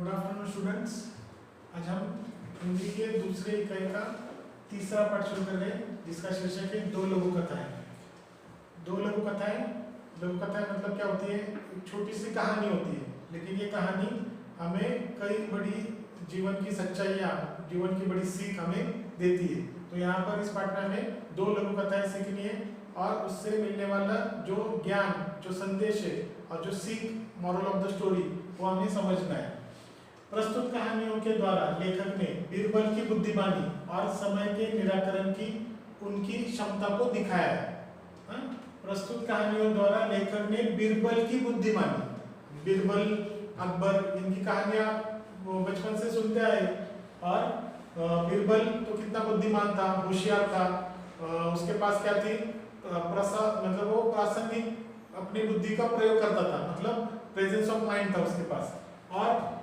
Good afternoon students. आज हम हिंदी के दूसरे इकाई का तीसरा पाठ शुरू कर रहे हैं, जिसका शीर्षक है दो लघु कथाएं। दो लघु कथाएं मतलब क्या होती है? एक छोटी सी कहानी होती है, लेकिन ये कहानी हमें कई बड़ी जीवन की सच्चाइयाँ, जीवन की बड़ी सीख हमें देती है। तो यहाँ पर इस पाठ में हमें दो लघु कथाएं सीखनी है और उससे मिलने वाला जो ज्ञान, जो संदेश है और जो सीख, मॉरल ऑफ द स्टोरी, वो हमें समझना है। प्रस्तुत कहानियों के द्वारा लेखक ने बीरबल की बुद्धिमानी और समय के निराकरण की उनकी क्षमता को दिखाया है। प्रस्तुत कहानियों द्वारा लेखक ने बीरबल की बुद्धिमानी, बीरबल, अकबर, इनकी कहानियां बचपन से सुनते आए और बीरबल तो कितना बुद्धिमान था, होशियार था। उसके पास क्या थी? मतलब वो प्रासंगिक अपनी बुद्धि का प्रयोग करता था, मतलब प्रेजेंस ऑफ माइंड था उसके पास। और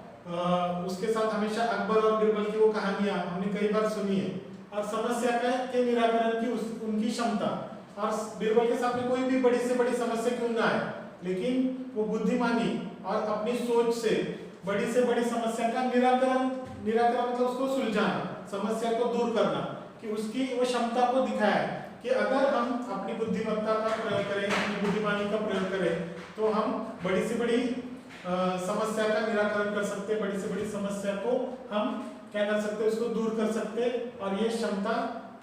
उसके साथ हमेशा अकबर और बीरबल की वो कहानियां हमने कई बार सुनी है। और समस्या के निराकरण की उनकी क्षमता, और बीरबल के सामने कोई भी बड़ी से बड़ी समस्या क्यों ना आए, लेकिन वो बुद्धिमानी और अपनी सोच से बड़ी समस्या का निराकरण मतलब उसको सुलझाना, समस्या को दूर करना, कि उसकी वो क्षमता को दिखाया कि अगर हम अपनी बुद्धिमत्ता का प्रयोग करें, अपनी बुद्धिमानी का प्रयोग करें, तो हम बड़ी से बड़ी समस्या का निराकरण कर सकते हैं, बड़ी से बड़ी समस्या को हम क्या कर सकते हैं, उसको दूर कर सकते हैं। और ये क्षमता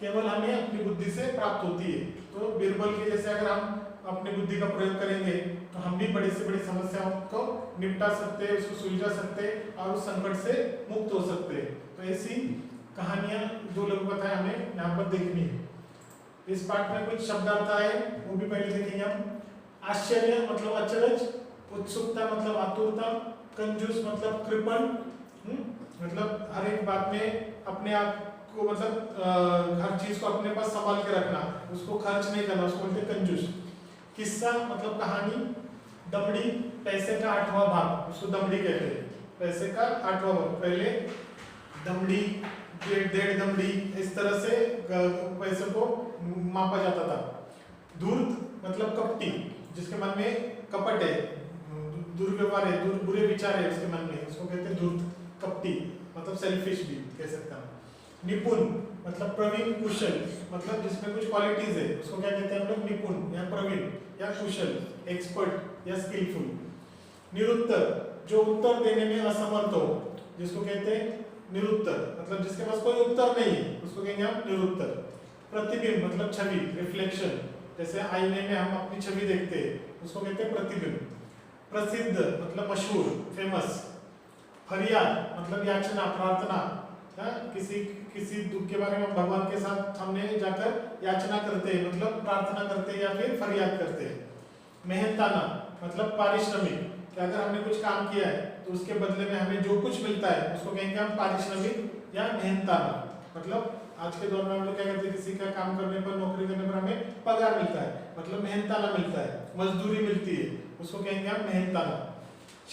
केवल हमें अपनी बुद्धि से प्राप्त होती है। तो बीरबल के जैसे अगर हम अपनी बुद्धि का प्रयोग करेंगे तो हम भी बड़ी से बड़ी समस्याओं को निपटा सकते हैं, उसको सुलझा सकते हैं और उस संकट से मुक्त हो सकते हैं। तो ऐसी कहानियां, दो लघु कथाएं हमें यहाँ पर देखनी है। इस पाठ में कुछ शब्दार्थ है, वो भी पहले देखेंगे हम। आश्चर्य मतलब अचरज, उत्सुकता मतलब आतुरता, कंजूस मतलब कृपण, मतलब हर एक बात में अपने आप को, मतलब हर चीज को अपने पास संभाल के रखना, उसको खर्च नहीं करना, उसको बोलते कंजूस। किस्सा मतलब कहानी। दमड़ी पैसे का 8वां भाग, उसको दमड़ी कहते हैं, पैसे का 8वां भाग। पहले दमड़ी, डेढ़ दमड़ी, इस तरह से पैसे को मापा जाता था। धूर्त मतलब कपटी, जिसके मन में कपट है, दुर्व्यवहार है, बुरे विचार है उसके मन में, उसको कहते हैं धूर्त, कपटी, मतलब सेल्फिश भी कह सकता हूँ। निपुण मतलब प्रवीण, कुशल, मतलब जिसमें कुछ क्वालिटीज है, उसको क्या कहते हैं हम लोग? निपुण या प्रवीण या कुशल, एक्सपर्ट या स्किलफुल। निरुत्तर, जो उत्तर देने में असमर्थ हो, जिसको कहते हैं निरुत्तर, मतलब जिसके पास कोई उत्तर नहीं है, उसको कहेंगे हम निरुत्तर। प्रतिबिंब मतलब छवि, रिफ्लेक्शन, जैसे आईने में हम अपनी छवि देखते हैं, उसको कहते हैं प्रतिबिंब। प्रसिद्ध मतलब मशहूर, फेमस। फरियाद मतलब याचना, प्रार्थना, किसी दुख के बारे में भगवान के साथ हमने जाकर याचना करते हैं, मतलब प्रार्थना करते हैं या फिर फरियाद करते हैं। मेहनताना मतलब पारिश्रमिक, कि अगर हमने कुछ काम किया है तो उसके बदले में हमें जो कुछ मिलता है उसको कहेंगे हम पारिश्रमिक या मेहनताना। मतलब आज के दौर में हम लोग क्या करते हैं, किसी का काम करने पर, नौकरी करने पर हमें पगार मिलता है, मतलब मेहनताना मिलता है, मजदूरी मिलती है, उसको कहेंगे हम मेहनताना।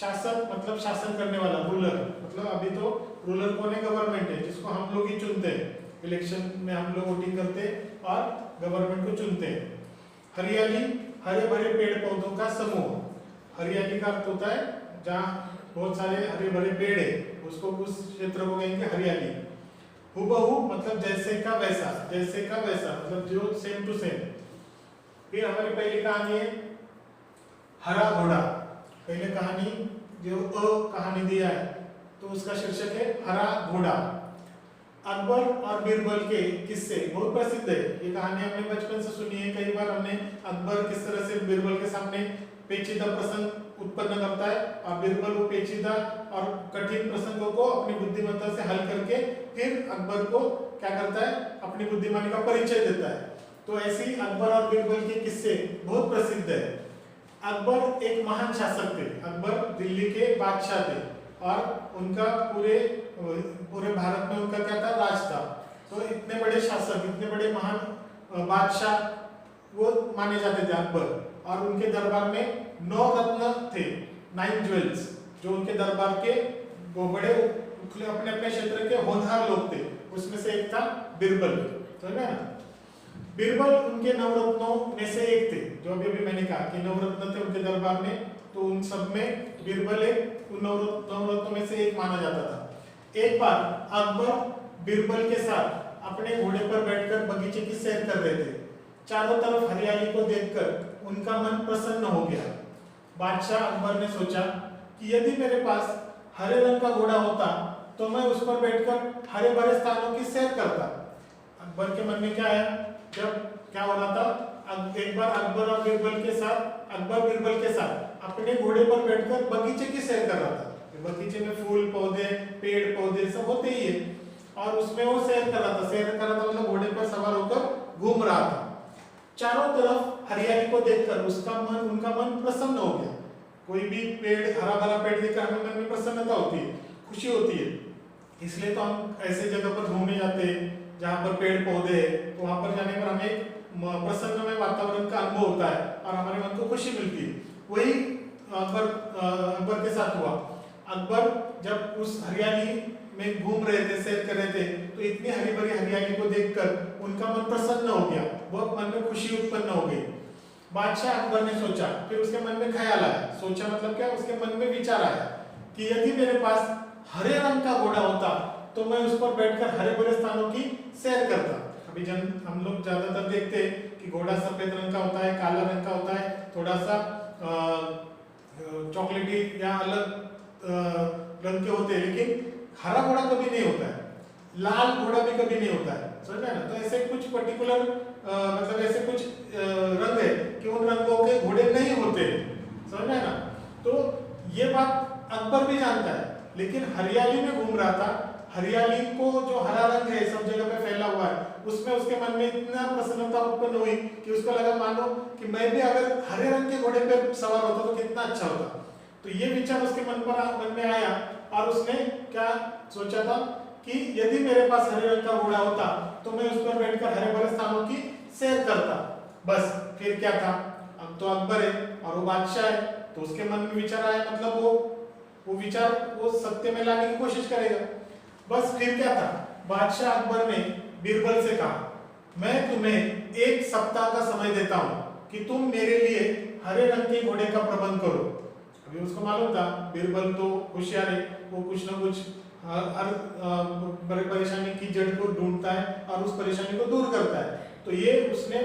शासक मतलब शासन करने वाला, रूलर, मतलब अभी तो रूलर कौन है? गवर्नमेंट है, जिसको हम लोग ही चुनते हैं, इलेक्शन में हम लोग वोटिंग करते हैं और गवर्नमेंट को चुनते हैं। हरियाली, हरे भरे पेड़ पौधों का समूह। हरियाली का अर्थ होता है जहाँ बहुत सारे हरे भरे पेड़ है, उसको, उस क्षेत्र को कहेंगे हरियाली। हुबहू मतलब जैसे का वैसा, जैसे का वैसा मतलब जो सेम टू सेम। फिर हमारी पहली कहानी है हरा घोड़ा। पहले कहानी जो कहानी दिया है तो उसका शीर्षक है हरा घोड़ा। अकबर और बीरबल के किस्से बहुत प्रसिद्ध है, ये कहानी हमने बचपन से सुनी है, कई बार हमने अकबर किस तरह से बीरबल के सामने पेचीदा प्रसंग उत्पन्न करता है और बीरबल वो पेचीदा और कठिन प्रसंगों को अपनी बुद्धिमत्ता से हल करके फिर अकबर को क्या करता है, अपनी बुद्धिमानी का परिचय देता है। तो ऐसी अकबर और बीरबल के किस्से बहुत प्रसिद्ध है। अकबर एक महान शासक थे, अकबर दिल्ली के बादशाह थे और उनका पूरे भारत में उनका क्या था? राज था। तो इतने बड़े शासक, इतने बड़े महान बादशाह वो माने जाते थे अकबर, और उनके दरबार में 9 रत्न थे, 9 ज्वेल्स, जो उनके दरबार के वो बड़े अपने अपने क्षेत्र के होनहार लोग थे। उसमें से एक था बीरबल, तो है ना। बीरबल उनके नवरत्नों में से एक थे, जो अभी मैंने कहा कि नवरत्न थे उनके दरबार में, तो उन सब में बीरबल एक नवरत्नों में से एक माना जाता था। एक बार अकबर बीरबल के साथ अपने घोड़े पर बैठकर बगीचे की सैर कर रहे थे। चारों तरफ हरियाली को देखकर उनका मन प्रसन्न हो गया। बादशाह अकबर ने सोचा कि यदि मेरे पास हरे रंग का घोड़ा होता तो मैं उस पर बैठकर हरे भरे स्थानों की सैर करता। अकबर के मन में क्या आया, जब क्या हो रहा था, एक बार अकबर बीरबल के साथ अपने घोड़े पर बैठकर बगीचे की सैर कर रहा था। बगीचे में फूल पौधे पेड़ पौधे सब होते ही है, और उसमें वो सैर कर रहा था मतलब घोड़े पर सवार होकर घूम रहा था। चारों तरफ हरियाली को देखकर उनका मन प्रसन्न हो गया। कोई भी पेड़, हरा भरा पेड़ देखकर हमें मन में प्रसन्नता होती है, खुशी होती है। इसलिए तो हम ऐसे जगह पर घूमने जाते हैं जहाँ पर पेड़ पौधे है, तो वहां पर जाने पर हमें एक प्रसन्नमय वातावरण का अनुभव होता है और हमारे मन को खुशी मिलती है। वही अकबर के साथ हुआ। अकबर जब उस हरियाली में घूम रहे थे, सैर कर रहे थे, तो इतनी हरी भरी हरियाली को देखकर उनका मन प्रसन्न हो गया, बहुत मन में खुशी उत्पन्न हो गई। बादशाह अकबर ने सोचा, फिर उसके मन में ख्याल आया, सोचा मतलब क्या, उसके मन में विचार आया कि यदि मेरे पास हरे रंग का घोड़ा होता तो मैं उस पर बैठकर हरे भरे स्थानों की सैर करता। अभी हम लोग ज्यादातर देखते हैं कि घोड़ा सफेद रंग का होता है, काला रंग का होता है, थोड़ा सा चॉकलेटी या अलग रंग के होते हैं, लेकिन हरा घोड़ा कभी नहीं होता है, लाल घोड़ा भी कभी नहीं होता है, समझ ना। तो ऐसे कुछ पर्टिकुलर मतलब ऐसे कुछ रंग है कि उन रंगों के घोड़े नहीं होते, समझ ना। तो ये बात अकबर भी जानता है, लेकिन हरियाली में घूम रहा था, हरियाली को जो हरा रंग है सब जगह पे फैला हुआ है, उसमें उसके मन में इतना प्रसन्नता उत्पन्न हुई कि उसको लगा मानो कि मैं भी अगर हरे रंग के घोड़े पे सवार होता तो कितना अच्छा होता। तो ये विचार उसके मन में आया और उसने क्या सोचा था कि यदि मेरे पास हरे रंग का घोड़ा होता तो मैं उस पर बैठकर हरे भरे स्थानों की सैर करता। बस फिर क्या था, अब तो अकबर है और वो बादशाह है, तो उसके मन में विचार आया, मतलब वो विचार वो सत्य में लाने की कोशिश करेगा। बस फिर क्या था, बादशाह अकबर ने बीरबल से कहा, मैं तुम्हें 1 सप्ताह का समय देता हूँ कि तुम मेरे लिए हरे रंग के घोड़े का प्रबंध करो। अभी उसको मालूम था बीरबल तो होशियार है, वो कुछ ना कुछ हर परेशानी की जड़ को ढूंढता है और उस परेशानी को दूर करता है। तो ये उसने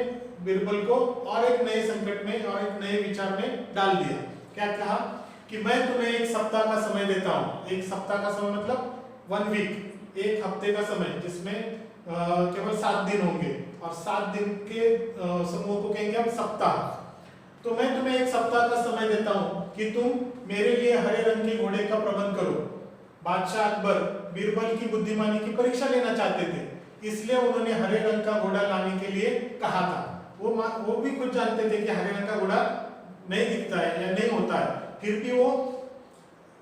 बीरबल को और एक नए संकट में और एक नए विचार में डाल दिया। क्या कहा कि मैं तुम्हें 1 सप्ताह का समय देता हूँ। 1 सप्ताह का समय मतलब 1 वीक, 1 हफ्ते का समय, जिसमें केवल 7 दिन होंगे और 7 दिन के समूह को कहेंगे हम सप्ताह। तो मैं तुम्हें 1 सप्ताह का समय देता हूं कि तुम मेरे लिए हरे रंग के घोड़े का प्रबंध करो। बादशाह अकबर बीरबल की बुद्धिमानी की परीक्षा लेना चाहते थे, इसलिए उन्होंने हरे रंग का घोड़ा लाने के लिए कहा था। वो भी खुद जानते थे कि हरे रंग का घोड़ा नहीं दिखता है या नहीं होता है, फिर भी वो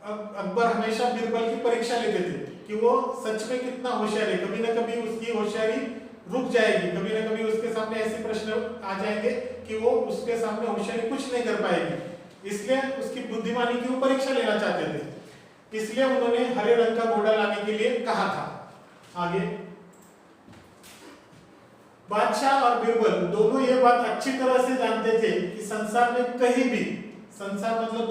अकबर हमेशा बीरबल की परीक्षा लेते थे कि वो सच में कितना होशियार है। कभी ना कभी उसकी होशियारी रुक जाएगी, कभी ना कभी उसके सामने ऐसे प्रश्न आ जाएंगे कि वो उसके सामने होशियारी कुछ नहीं कर पाएगी। इसलिए उसकी बुद्धिमानी की वो परीक्षा लेना चाहते थे, इसलिए उन्होंने हरे रंग का घोड़ा लाने के लिए कहा था। आगे बादशाह और बीरबल दोनों ये बात अच्छी तरह से जानते थे कि संसार में कहीं भी, संसार मतलब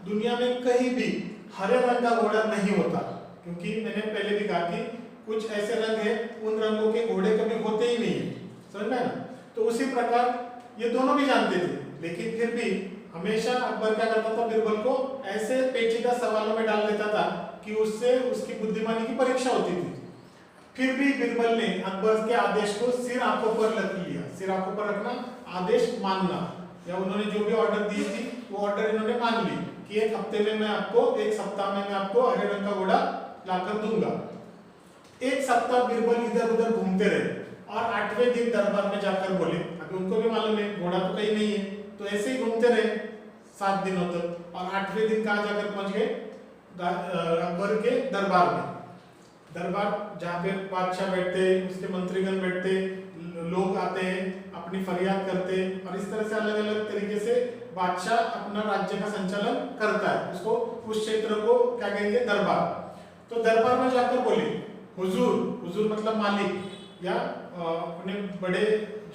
दुनिया में कहीं भी हरे रंग का घोड़ा नहीं होता, क्योंकि मैंने पहले भी कहा कि कुछ ऐसे रंग है उन रंगों के घोड़े कभी होते ही नहीं है, समझ में ना। तो उसी प्रकार ये दोनों भी जानते थे, लेकिन फिर भी हमेशा अकबर क्या करता था, बीरबल को ऐसे पेचीदा सवालों में डाल देता था कि उससे उसकी बुद्धिमानी की परीक्षा होती थी। फिर भी बीरबल ने अकबर के आदेश को सिर आंखों पर रख लिया। सिर आंखों पर रखना, आदेश मानना, या उन्होंने जो भी ऑर्डर दी थी वो ऑर्डर इन्होंने मान ली कि 1 हफ्ते में मैं आपको, 1 सप्ताह में मैं आपको हरे रंग का घोड़ा लाकर दूंगा। 1 सप्ताह बीरबल इधर उधर घूमते रहे और 8वें दिन दरबार में जाकर बोले, अभी उनको भी मालूम है घोड़ा तो कहीं नहीं है, तो ऐसे ही घूमते रहे 7 दिनों तक, और 8वें दिन कहाँ जाकर पहुंच गए, अकबर के दरबार में। दरबार जहाँ पे बादशाह बैठते, उसके मंत्रीगण बैठते, लोग आते हैं, अपनी फरियाद करते, और इस तरह से अलग अलग तरीके से बादशाह अपना राज्य का संचालन करता है। उसको, उस क्षेत्र को क्या कहेंगे, दरबार। तो दरबार में जाकर बोले, हुजूर, हुजूर मतलब मालिक, या अपने बड़े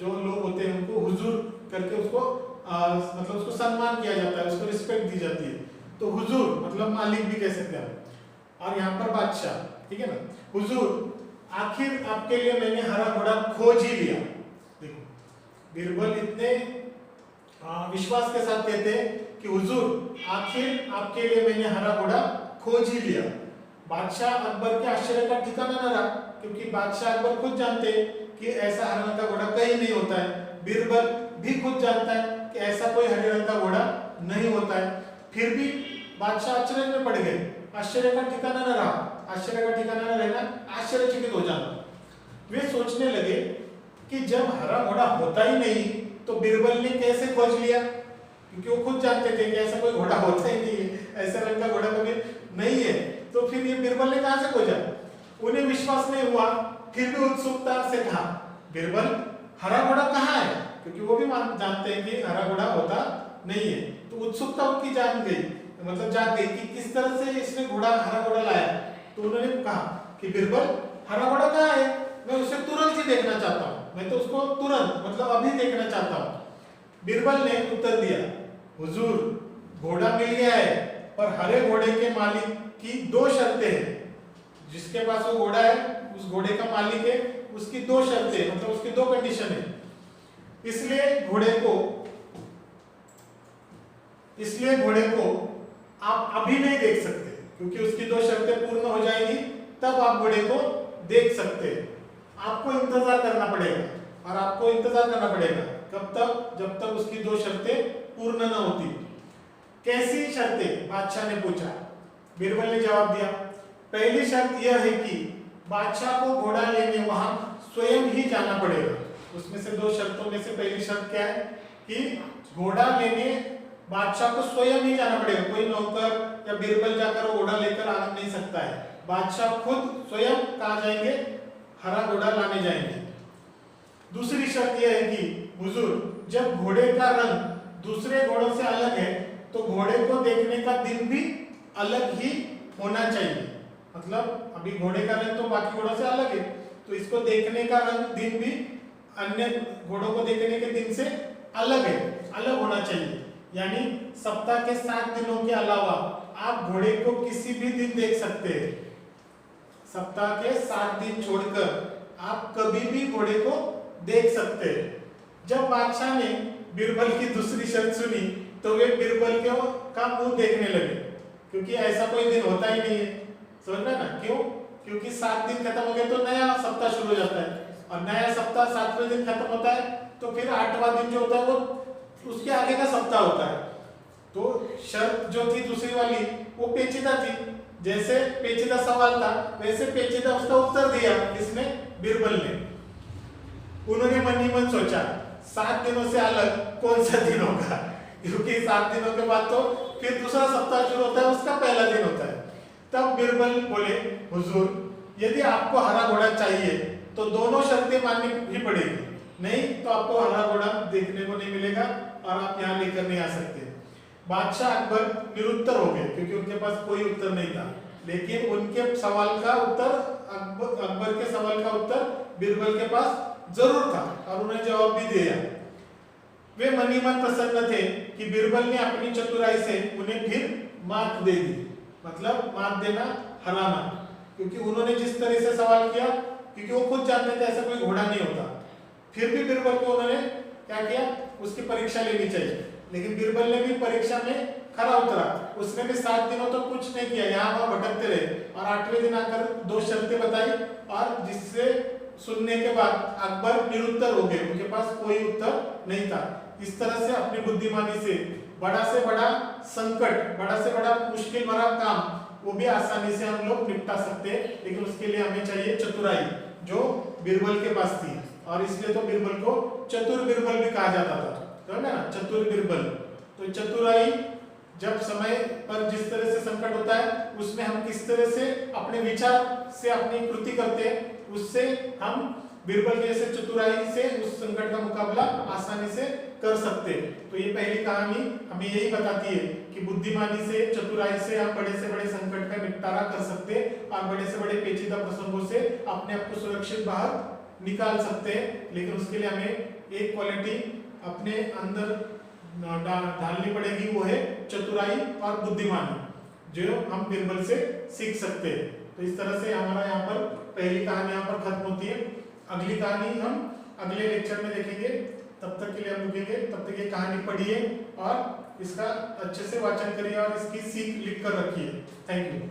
जो लोग होते हैं उनको हुजूर करके उसको मतलब उसको सम्मान किया जाता है, उसको रिस्पेक्ट दी जाती है। तो हुजूर मतलब मालिक भी कह सकते हैं, और यहाँ पर बादशाह, ठीक है ना। हुजूर आखिर आपके लिए मैंने हरा घोड़ा खोज ही लिया। देखो बीरबल इतने विश्वास के साथ कहते हैं कि हुजूर आखिर आपके लिए मैंने हरा घोड़ा खोज ही लिया। बादशाह अकबर के आश्चर्य का ठिकाना न रहा, क्योंकि बादशाह अकबर खुद जानते कि ऐसा हरे रंग का घोड़ा कहीं नहीं होता है। बीरबल भी खुद जानता है कि ऐसा कोई हरे रंग का घोड़ा नहीं होता है। फिर भी बादशाह आश्चर्य में पड़ गए, आश्चर्य का ठिकाना न रहा। आश्चर्य का ठिकाना न रहना, आश्चर्यचकित हो जाना। वे सोचने लगे कि जब हरा घोड़ा होता ही नहीं तो बीरबल ने कैसे खोज लिया, क्योंकि वो खुद जानते थे कि ऐसा कोई घोड़ा होता ही नहीं है, ऐसा रंग का घोड़ा कभी नहीं है। तो फिर ये बीरबल ने कहां से खोजा? उन्हें विश्वास नहीं हुआ, फिर भी उत्सुकता से कहा बीरबल हरा घोड़ा कहाँ है, क्योंकि वो भी जानते हैं कि हरा घोड़ा होता नहीं है। तो उत्सुकता उनकी जान गई, मतलब जाग गई कि किस तरह से इसने हरा घोड़ा लाया। तो उन्होंने कहा कि बीरबल हरा घोड़ा कहाँ है, मैं उसे तुरंत ही देखना चाहता हूँ, मैं तो उसको तुरंत मतलब अभी देखना चाहता हूँ। बीरबल ने उत्तर दिया हुजूर घोड़ा मिल गया है, पर हरे घोड़े के मालिक की दो शर्तें हैं। जिसके पास वो घोड़ा है, उस घोड़े का मालिक है, उसकी दो शर्तें मतलब उसकी दो कंडीशन है। इसलिए घोड़े को आप अभी नहीं देख सकते, क्योंकि उसकी दो शर्तें पूर्ण हो जाएगी तब आप घोड़े को देख सकते हैं। आपको इंतजार करना पड़ेगा, और आपको इंतजार करना पड़ेगा कब तक? जब तक उसकी दो शर्तें पूर्ण न होती। कैसी शर्तें? बादशाह ने पूछा। बीरबल ने जवाब दिया पहली शर्त यह है कि बादशाह को घोड़ा लेने वहां स्वयं ही जाना पड़ेगा। उसमें से दो शर्तों में से पहली शर्त क्या है कि घोड़ा लेने बादशाह को स्वयं ही जाना पड़ेगा, कोई नौकर या बीरबल जाकर वो घोड़ा लेकर आ नहीं सकता है। बादशाह खुद स्वयं कहाँ जाएंगे? हरा घोड़ा लाने जाएंगे। दूसरी शर्त यह है कि हुजूर जब घोड़े का रंग दूसरे घोड़ों से अलग है तो घोड़े को देखने का दिन भी अलग ही होना चाहिए। मतलब अभी घोड़े का रंग तो बाकी घोड़ों से अलग है, तो इसको देखने का रंग दिन भी अन्य घोड़ों को देखने के दिन से अलग है, अलग होना चाहिए। यानी सप्ताह के 7 दिनों के अलावा आप घोड़े को किसी भी दिन देख सकते हैं। सप्ताह के 7 दिन छोड़कर आप कभी भी घोड़े को देख सकते हैं। जब बादशाह ने बीरबल की दूसरी शर्त सुनी तो वे बीरबल का मुंह देखने लगे, क्योंकि ऐसा कोई दिन होता ही नहीं है। समझना ना क्यों? क्योंकि 7 दिन खत्म हो गए तो नया सप्ताह शुरू हो जाता है, और नया सप्ताह 7वें दिन खत्म होता है तो फिर 8वां दिन जो होता है वो उसके आगे का सप्ताह होता है। तो शर्त जो थी दूसरी वाली वो पेचीदा थी, जैसे पेचीदा सवाल था वैसे पेचीदा उसका उत्तर दिया किसने? बीरबल ने। उन्होंने मन ही मन सोचा 7 दिनों से अलग कौन सा दिन होगा, क्योंकि 7 दिनों के बाद तो फिर दूसरा सप्ताह शुरू होता है, उसका पहला दिन होता है। तब बीरबल बोले हुजूर यदि आपको हरा घोड़ा चाहिए तो दोनों शर्तें माननी ही पड़ेगी, नहीं तो आपको हरा घोड़ा देखने को नहीं मिलेगा और आप यहाँ लेकर नहीं आ सकते। बादशाह अकबर निरुत्तर हो गए, क्योंकि उनके पास कोई उत्तर नहीं था। लेकिन उनके सवाल का उत्तर अकबर के सवाल का उत्तर बीरबल के पास जरूर था, और उन्हें जवाब भी दिया। वे मन ही मन प्रसन्न थे कि बीरबल ने अपनी चतुराई से उन्हें फिर मात दे दी। मतलब मात देना, हराना, क्योंकि उन्होंने जिस तरह से सवाल किया, क्योंकि वो खुद जानते थे ऐसा कोई घोड़ा नहीं होता, फिर भी बीरबल को उन्होंने क्या किया? उसकी परीक्षा लेनी चाहिए। लेकिन बीरबल ने भी परीक्षा में खरा उतरा। उसने भी 7 दिनों तो कुछ नहीं किया, यहाँ वहां भटकते रहे, और 8वें दिन आकर 2 शर्तें बताई, और जिससे सुनने के बाद अकबर निरुत्तर हो गए, उनके पास कोई उत्तर नहीं था। इस तरह से अपनी बुद्धिमानी से बड़ा संकट, बड़ा से बड़ा मुश्किल भरा काम वो भी आसानी से हम लोग निपटा सकते हैं। लेकिन उसके लिए हमें चाहिए चतुराई, जो बीरबल के पास थी, और इसलिए तो बीरबल को चतुर बीरबल भी कहा जाता था, तो है ना, चतुर बीरबल। तो चतुराई जब समय पर जिस तरह से संकट होता है उसमें हम किस तरह से अपने विचार से अपनी कृति करते हैं, उससे हम बीरबल जैसे चतुराई से उस संकट का मुकाबला आसानी से कर सकते हैं। तो ये पहली कहानी हमें यही बताती है कि बुद्धिमानी से, चतुराई से हम बड़े से बड़े संकट का निपटारा कर सकते हैं, और बड़े से बड़े पेचीदा प्रसंगों से अपने आप को सुरक्षित बाहर निकाल सकते हैं। लेकिन उसके लिए हमें एक क्वालिटी अपने अंदर ढालनी पड़ेगी वो है चतुराई और बुद्धिमानी, जो हम बिरबल से सीख सकते हैं। तो इस तरह से हमारा यहाँ पर पहली कहानी यहाँ पर खत्म होती है। अगली कहानी हम अगले लेक्चर में देखेंगे। तब तक के लिए हम रुकेंगे। तब तक ये कहानी पढ़िए और इसका अच्छे से वाचन करिए और इसकी सीख लिख कर रखिए। Thank you.